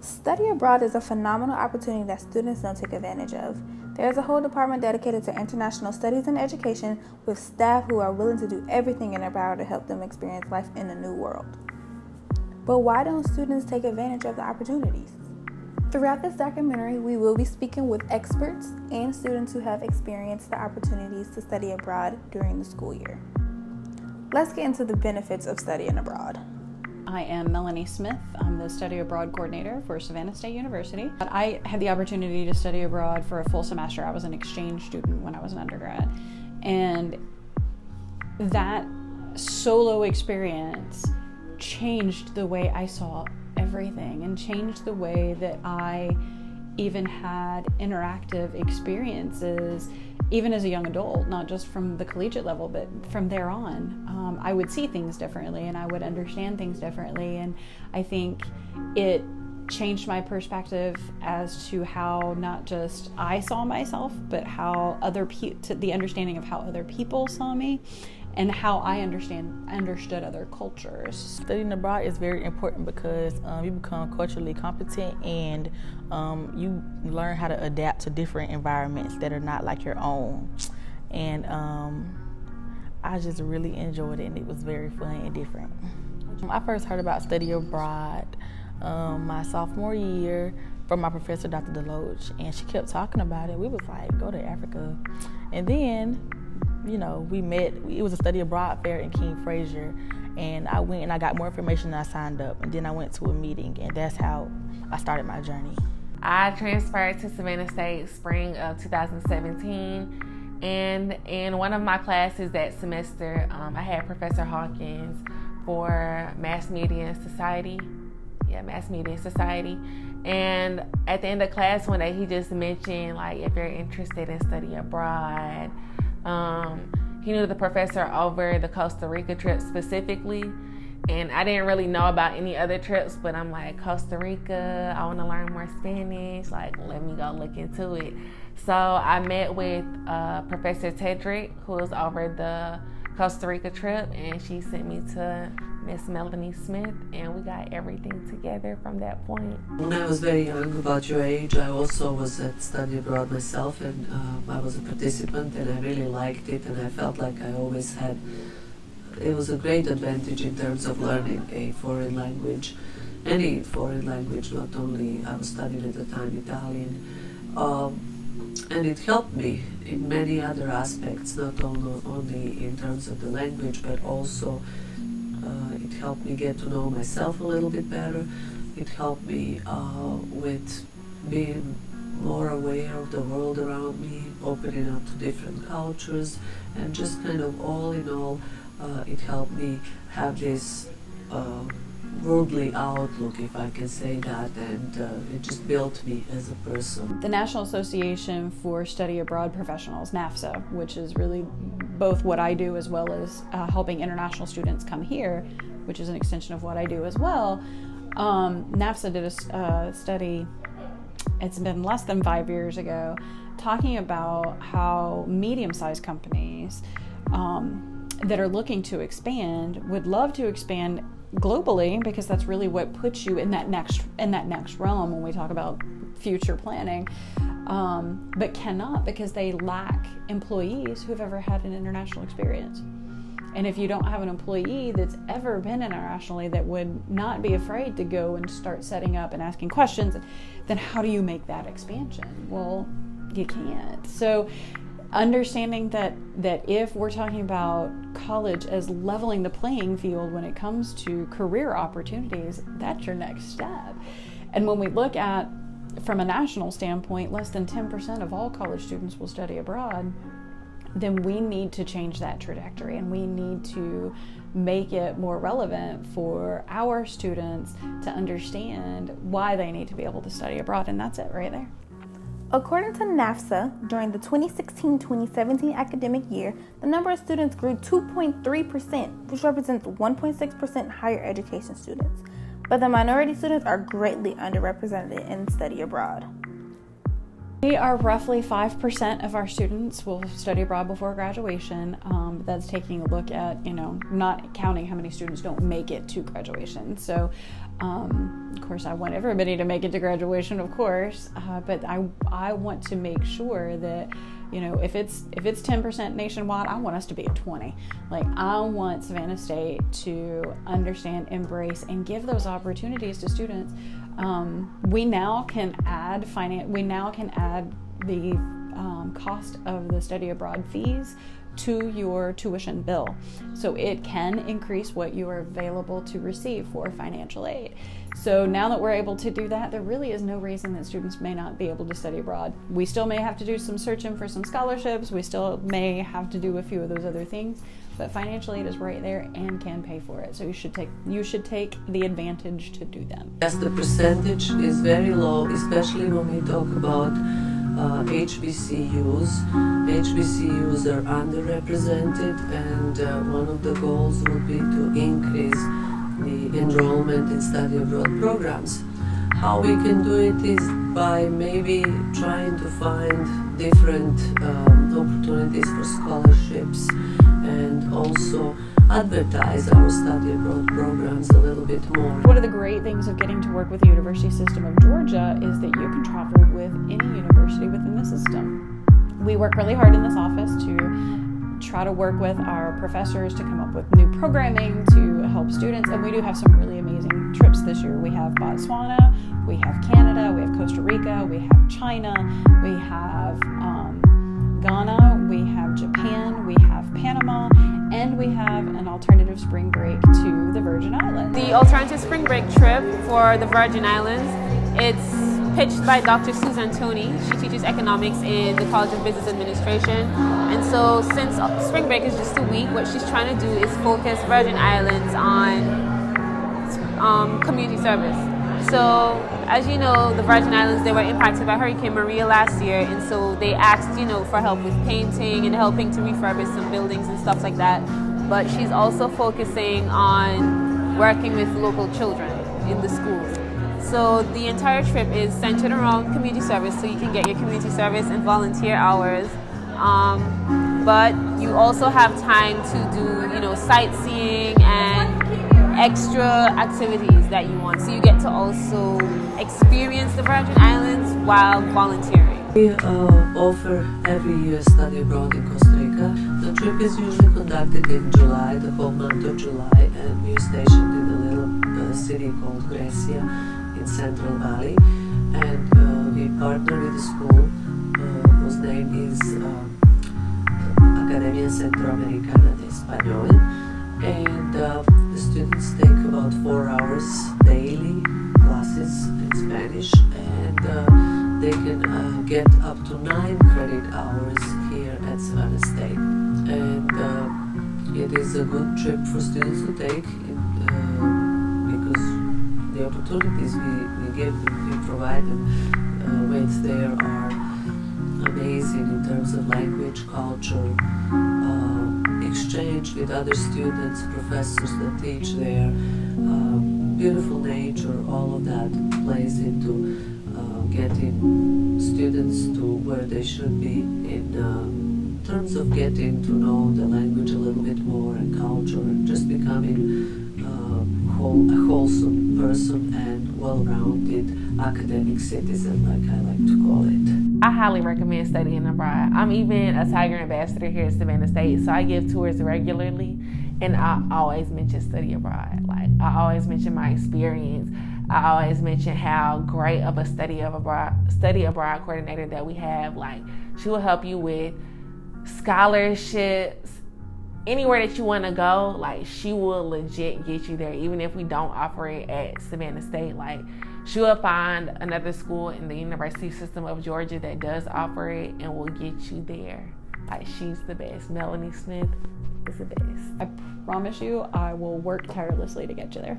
Study abroad is a phenomenal opportunity that students don't take advantage of. There is a whole department dedicated to international studies and education with staff who are willing to do everything in their power to help them experience life in a new world. But why don't students take advantage of the opportunities? Throughout this documentary, we will be speaking with experts and students who have experienced the opportunities to study abroad during the school year. Let's get into the benefits of studying abroad. I am Melanie Smith. I'm the Study Abroad Coordinator for Savannah State University. I had the opportunity to study abroad for a full semester. I was an exchange student when I was an undergrad. And that solo experience changed the way I saw everything and changed the way that I even had interactive experiences, even as a young adult, not just from the collegiate level, but from there on. I would see things differently and I would understand things differently. And I think it changed my perspective as to how not just I saw myself, but how the understanding of how other people saw me and how I understood other cultures. Studying abroad is very important because you become culturally competent and you learn how to adapt to different environments that are not like your own. And I just really enjoyed it, and it was very fun and different. I first heard about study abroad my sophomore year from my professor, Dr. Deloach, and she kept talking about it. We was like, go to Africa. And then, we met. It was a study abroad fair in King Frazier, and I went and I got more information and I signed up, and then I went to a meeting, and that's how I started my journey. I transferred to Savannah State spring of 2017, and in one of my classes that semester, I had Professor Hawkins for Mass Media and Society. Mass Media and Society. And at the end of class one day, he just mentioned, if you're interested in study abroad. He knew the professor over the Costa Rica trip specifically, and I didn't really know about any other trips, but I'm like, Costa Rica, I want to learn more Spanish, let me go look into it. So I met with Professor Tedrick, who was over the Costa Rica trip, and she sent me to Miss Melanie Smith, and we got everything together from that point. When I was very young, about your age, I also was at study abroad myself, and I was a participant, and I really liked it, and I felt like I always had, it was a great advantage in terms of learning a foreign language, any foreign language, not only, I was studying at the time Italian, and it helped me in many other aspects, not only in terms of the language, but also it helped me get to know myself a little bit better. It helped me with being more aware of the world around me, opening up to different cultures, and just kind of all in all, it helped me have this worldly outlook, if I can say that, and it just built me as a person. The National Association for Study Abroad Professionals, NAFSA, which is really both what I do as well as helping international students come here, which is an extension of what I do as well. NAFSA did a study, it's been less than 5 years ago, talking about how medium-sized companies that are looking to expand would love to expand globally, because that's really what puts you in that next realm when we talk about future planning, but cannot because they lack employees who've ever had an international experience. And if you don't have an employee that's ever been internationally that would not be afraid to go and start setting up and asking questions, then how do you make that expansion? Well, you can't. So understanding that if we're talking about college as leveling the playing field when it comes to career opportunities, that's your next step. And when we look at, from a national standpoint, less than 10% of all college students will study abroad, then we need to change that trajectory, and we need to make it more relevant for our students to understand why they need to be able to study abroad, and that's it right there. According to NAFSA, during the 2016-2017 academic year, the number of students grew 2.3%, which represents 1.6% higher education students. But the minority students are greatly underrepresented in study abroad. We are roughly 5% of our students will study abroad before graduation. That's taking a look at, not counting how many students don't make it to graduation. So, of course, I want everybody to make it to graduation, of course, but I want to make sure that, if it's 10% nationwide, I want us to be at 20. Like, I want Savannah State to understand, embrace, and give those opportunities to students. We now can add the cost of the study abroad fees to your tuition bill. So it can increase what you are available to receive for financial aid. So now that we're able to do that, there really is no reason that students may not be able to study abroad. We still may have to do some searching for some scholarships. We still may have to do a few of those other things, but financial aid is right there and can pay for it. So you should take the advantage to do them. Yes, the percentage is very low, especially when we talk about HBCUs. HBCUs are underrepresented, and one of the goals would be to increase the enrollment in study abroad programs. How we can do it is by maybe trying to find different opportunities for scholarships, and also advertise our study abroad programs a little bit more. One of the great things of getting to work with the University System of Georgia is that you can travel with any university within the system. We work really hard in this office to try to work with our professors to come up with new programming to help students, and we do have some really amazing trips this year. We have Botswana, we have Canada, we have Costa Rica, we have China, we have Ghana, we have Japan, we have Panama, and we have an alternative spring break to the Virgin Islands. The alternative spring break trip for the Virgin Islands, it's pitched by Dr. Susan Tony. She teaches economics in the College of Business Administration. And so since spring break is just a week, what she's trying to do is focus Virgin Islands on community service. So, as you know, the Virgin Islands, they were impacted by Hurricane Maria last year, and so they asked, for help with painting and helping to refurbish some buildings and stuff like that. But she's also focusing on working with local children in the schools. So the entire trip is centered around community service, so you can get your community service and volunteer hours. But you also have time to do, sightseeing and extra activities that you want. So you get to also experience the Virgin Islands while volunteering. We offer every year study abroad in Costa Rica. The trip is usually conducted in July, the whole month of July, and we are stationed in a little city called Grecia in Central Valley. And we partner with a school whose name is Academia Centroamericana de Español. And the students take about 4 hours daily classes in Spanish, and they can get up to 9 credit hours here at Savannah State. And it is a good trip for students to take because the opportunities we give them, we provide them with there are amazing in terms of language, culture, exchange with other students, professors that teach there, beautiful nature, all of that plays into getting students to where they should be in terms of getting to know the language a little bit more and culture, and just becoming a wholesome person and well-rounded academic citizen, like I like to call it. I highly recommend studying abroad. I'm even a Tiger Ambassador here at Savannah State, so I give tours regularly, and I always mention study abroad. Like, I always mention my experience. I always mention how great of a study abroad coordinator that we have. Like, she will help you with scholarships, anywhere that you want to go. Like, she will legit get you there, even if we don't offer it at Savannah State. Like, she will find another school in the University System of Georgia that does offer it and will get you there. Like, she's the best. Melanie Smith is the best. I promise you, I will work tirelessly to get you there.